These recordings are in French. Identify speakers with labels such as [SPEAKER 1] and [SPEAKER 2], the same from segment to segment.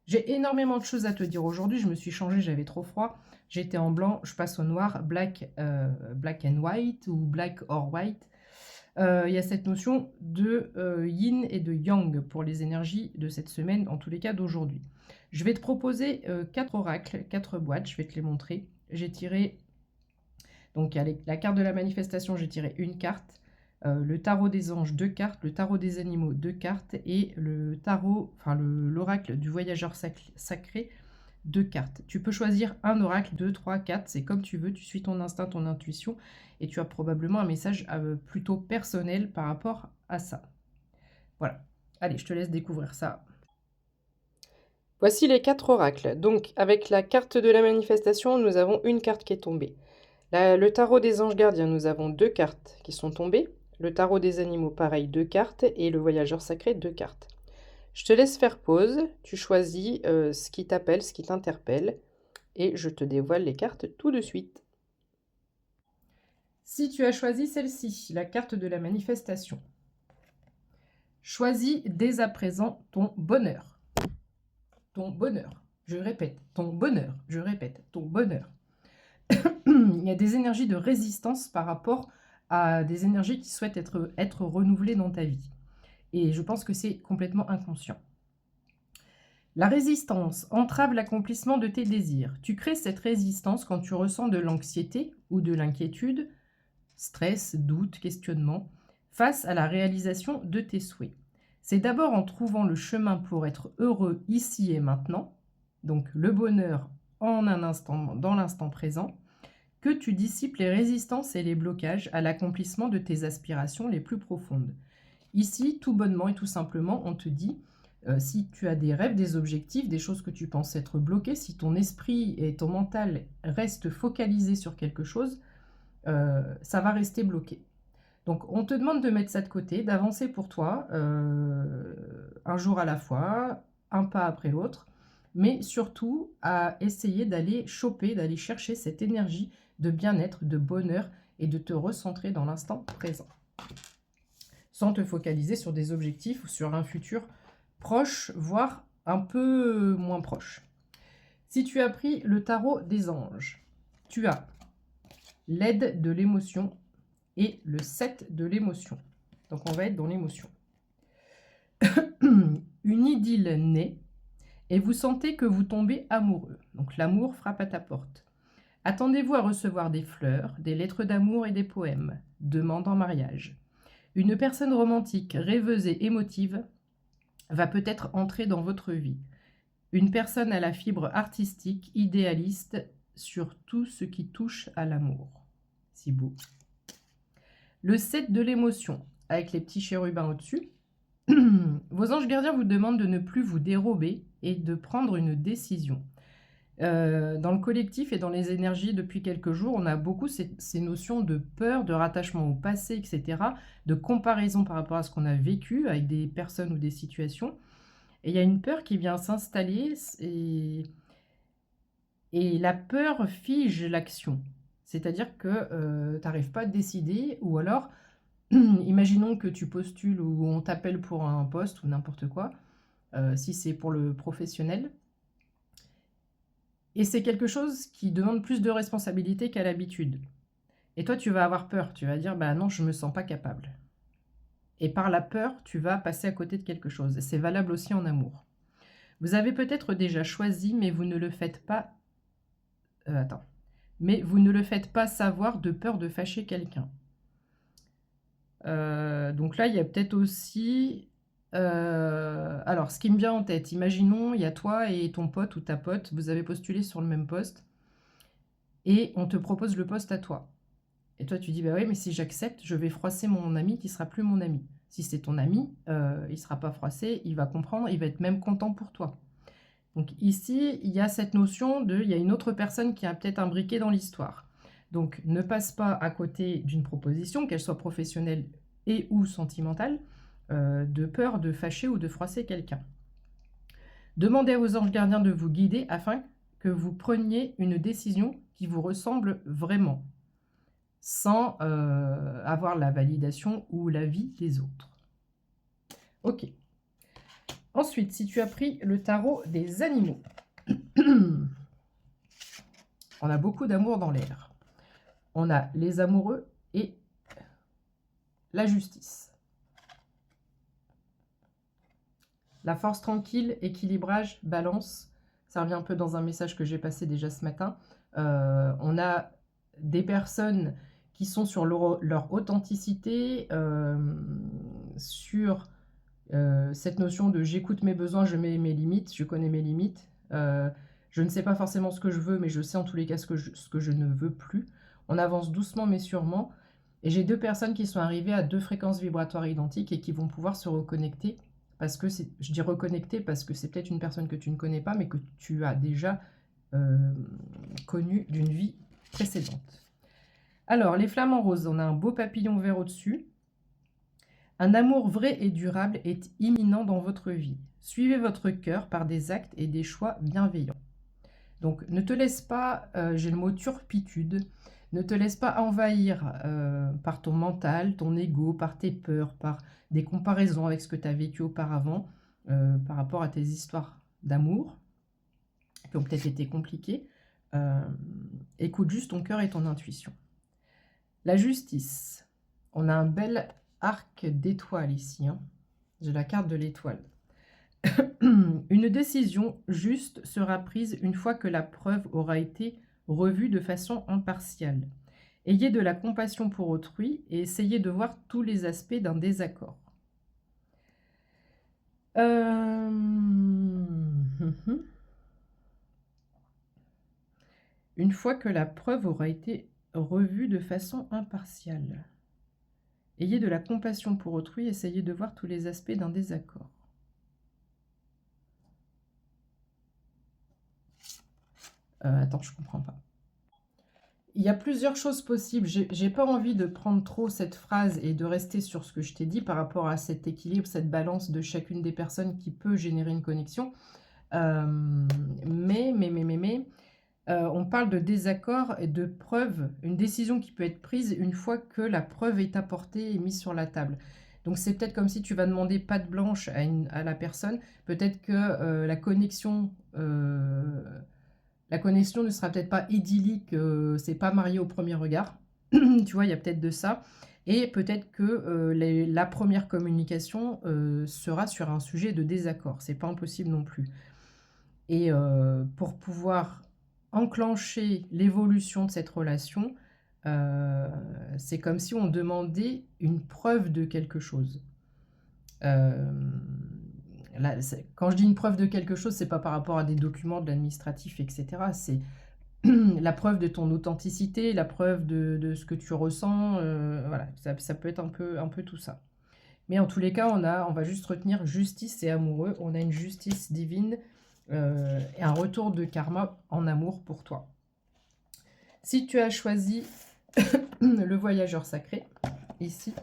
[SPEAKER 1] J'ai énormément de choses à te dire aujourd'hui. Je me suis changée, j'avais trop froid. J'étais en blanc, je passe au noir, black and white ou black or white. Il y a cette notion de yin et de yang pour les énergies de cette semaine, en tous les cas d'aujourd'hui. Je vais te proposer 4 oracles, 4 boîtes, je vais te les montrer. J'ai tiré, donc avec la carte de la manifestation, j'ai tiré une carte. Le tarot des anges, 2 cartes, le tarot des animaux, 2 cartes, et le tarot, enfin l'oracle du voyageur sacré, 2 cartes. Tu peux choisir un oracle, 2, 3, 4, c'est comme tu veux, tu suis ton instinct, ton intuition, et tu as probablement un message plutôt personnel par rapport à ça. Voilà. Allez, je te laisse découvrir ça. Voici les 4 oracles. Donc, avec la carte de la manifestation, nous avons une carte qui est tombée. Le tarot des anges gardiens, nous avons 2 cartes qui sont tombées. Le tarot des animaux, pareil, 2 cartes. Et le voyageur sacré, 2 cartes. Je te laisse faire pause. Tu choisis ce qui t'appelle, ce qui t'interpelle. Et je te dévoile les cartes tout de suite. Si tu as choisi celle-ci, la carte de la manifestation, choisis dès à présent ton bonheur. Ton bonheur. Je répète, ton bonheur. Je répète, ton bonheur. Il y a des énergies de résistance par rapport à des énergies qui souhaitent être renouvelées dans ta vie. Et je pense que c'est complètement inconscient. La résistance entrave l'accomplissement de tes désirs. Tu crées cette résistance quand tu ressens de l'anxiété ou de l'inquiétude, stress, doute, questionnement, face à la réalisation de tes souhaits. C'est d'abord en trouvant le chemin pour être heureux ici et maintenant, donc le bonheur en un instant, dans l'instant présent, que tu dissipes les résistances et les blocages à l'accomplissement de tes aspirations les plus profondes. Ici, tout bonnement et tout simplement, on te dit, si tu as des rêves, des objectifs, des choses que tu penses être bloquées, si ton esprit et ton mental restent focalisés sur quelque chose, ça va rester bloqué. Donc, on te demande de mettre ça de côté, d'avancer pour toi, un jour à la fois, un pas après l'autre, mais surtout à essayer d'aller choper, d'aller chercher cette énergie de bien-être, de bonheur et de te recentrer dans l'instant présent. Sans te focaliser sur des objectifs ou sur un futur proche, voire un peu moins proche. Si tu as pris le tarot des anges, tu as l'aide de l'émotion et le 7 de l'émotion. Donc on va être dans l'émotion. Une idylle naît et vous sentez que vous tombez amoureux. Donc l'amour frappe à ta porte. Attendez-vous à recevoir des fleurs, des lettres d'amour et des poèmes. Demande en mariage. Une personne romantique, rêveuse et émotive va peut-être entrer dans votre vie. Une personne à la fibre artistique, idéaliste sur tout ce qui touche à l'amour. Si beau. Le 7 de l'émotion, avec les petits chérubins au-dessus. Vos anges gardiens vous demandent de ne plus vous dérober et de prendre une décision. Dans le collectif et dans les énergies depuis quelques jours, on a beaucoup ces notions de peur, de rattachement au passé, etc., de comparaison par rapport à ce qu'on a vécu avec des personnes ou des situations. Et il y a une peur qui vient s'installer et la peur fige l'action. C'est-à-dire que tu n'arrives pas à te décider, ou alors, imaginons que tu postules ou on t'appelle pour un poste ou n'importe quoi, si c'est pour le professionnel. Et c'est quelque chose qui demande plus de responsabilité qu'à l'habitude. Et toi, tu vas avoir peur. Tu vas dire, bah non, je ne me sens pas capable. Et par la peur, tu vas passer à côté de quelque chose. Et c'est valable aussi en amour. Vous avez peut-être déjà choisi, mais vous ne le faites pas... Mais vous ne le faites pas savoir de peur de fâcher quelqu'un. Donc là, il y a peut-être aussi... alors, ce qui me vient en tête, imaginons, il y a toi et ton pote ou ta pote, vous avez postulé sur le même poste, et on te propose le poste à toi. Et toi, tu dis, bah oui, mais si j'accepte, je vais froisser mon ami qui sera plus mon ami. Si c'est ton ami, il ne sera pas froissé, il va comprendre, il va être même content pour toi. Donc ici, il y a cette notion de, il y a une autre personne qui a peut-être imbriqué dans l'histoire. Donc ne passe pas à côté d'une proposition, qu'elle soit professionnelle et ou sentimentale, de peur de fâcher ou de froisser quelqu'un. Demandez aux anges gardiens de vous guider afin que vous preniez une décision qui vous ressemble vraiment, sans avoir la validation ou l'avis des autres. Ok. Ensuite, si tu as pris le tarot des animaux, on a beaucoup d'amour dans l'air. On a les amoureux et la justice. La force tranquille, équilibrage, balance. Ça revient un peu dans un message que j'ai passé déjà ce matin. On a des personnes qui sont sur leur authenticité, sur cette notion de j'écoute mes besoins, je mets mes limites, je connais mes limites. Je ne sais pas forcément ce que je veux, mais je sais en tous les cas ce que je ne veux plus. On avance doucement mais sûrement. Et j'ai deux personnes qui sont arrivées à 2 fréquences vibratoires identiques et qui vont pouvoir se reconnecter. Parce que je dis reconnecter parce que c'est peut-être une personne que tu ne connais pas, mais que tu as déjà connue d'une vie précédente. Alors, les flamants roses, on a un beau papillon vert au-dessus. Un amour vrai et durable est imminent dans votre vie. Suivez votre cœur par des actes et des choix bienveillants. Donc, ne te laisse pas, j'ai le mot turpitude, ne te laisse pas envahir par ton mental, ton ego, par tes peurs, par des comparaisons avec ce que tu as vécu auparavant, par rapport à tes histoires d'amour, qui ont peut-être été compliquées. Écoute juste ton cœur et ton intuition. La justice. On a un bel arc d'étoiles ici. Hein. J'ai la carte de l'étoile. Une décision juste sera prise une fois que la preuve aura été revue de façon impartiale. Ayez de la compassion pour autrui et essayez de voir tous les aspects d'un désaccord. Une fois que la preuve aura été revue de façon impartiale. Ayez de la compassion pour autrui, essayez de voir tous les aspects d'un désaccord. Attends, je comprends pas. Il y a plusieurs choses possibles. J'ai pas envie de prendre trop cette phrase et de rester sur ce que je t'ai dit par rapport à cet équilibre, cette balance de chacune des personnes qui peut générer une connexion. On parle de désaccord et de preuve, une décision qui peut être prise une fois que la preuve est apportée et mise sur la table. Donc c'est peut-être comme si tu vas demander patte blanche à la personne, peut-être que la connexion ne sera peut-être pas idyllique, c'est pas marié au premier regard, tu vois, il y a peut-être de ça, et peut-être que la première communication sera sur un sujet de désaccord, c'est pas impossible non plus. Et pour pouvoir enclencher l'évolution de cette relation, c'est comme si on demandait une preuve de quelque chose. Là, quand je dis une preuve de quelque chose, c'est pas par rapport à des documents de l'administratif, etc. C'est la preuve de ton authenticité, la preuve de ce que tu ressens. Voilà, ça peut être un peu tout ça. Mais en tous les cas, on va juste retenir justice et amoureux. On a une justice divine et un retour de karma en amour pour toi. Si tu as choisi le voyageur sacré, ici,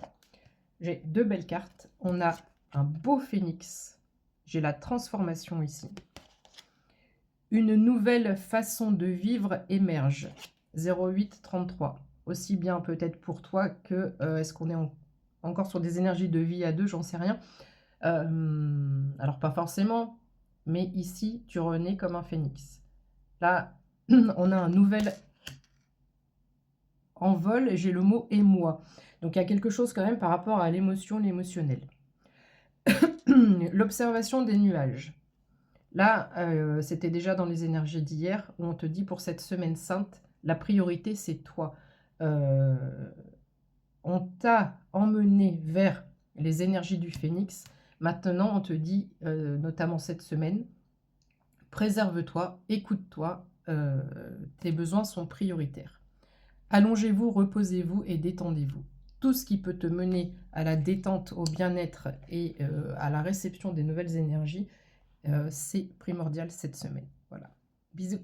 [SPEAKER 1] j'ai 2 belles cartes. On a un beau phénix. J'ai la transformation ici. Une nouvelle façon de vivre émerge. 0833. Aussi bien peut-être pour toi que est-ce qu'on est encore sur des énergies de vie à 2, j'en sais rien. Alors pas forcément, mais ici tu renais comme un phénix. Là, on a un nouvel envol, j'ai le mot émoi. Donc il y a quelque chose quand même par rapport à l'émotion, l'émotionnel. L'observation des nuages. Là, c'était déjà dans les énergies d'hier, où on te dit pour cette semaine sainte, la priorité c'est toi. On t'a emmené vers les énergies du phénix. Maintenant, on te dit, notamment cette semaine, préserve-toi, écoute-toi, tes besoins sont prioritaires. Allongez-vous, reposez-vous et détendez-vous. Tout ce qui peut te mener à la détente, au bien-être et à la réception des nouvelles énergies, c'est primordial cette semaine. Voilà. Bisous.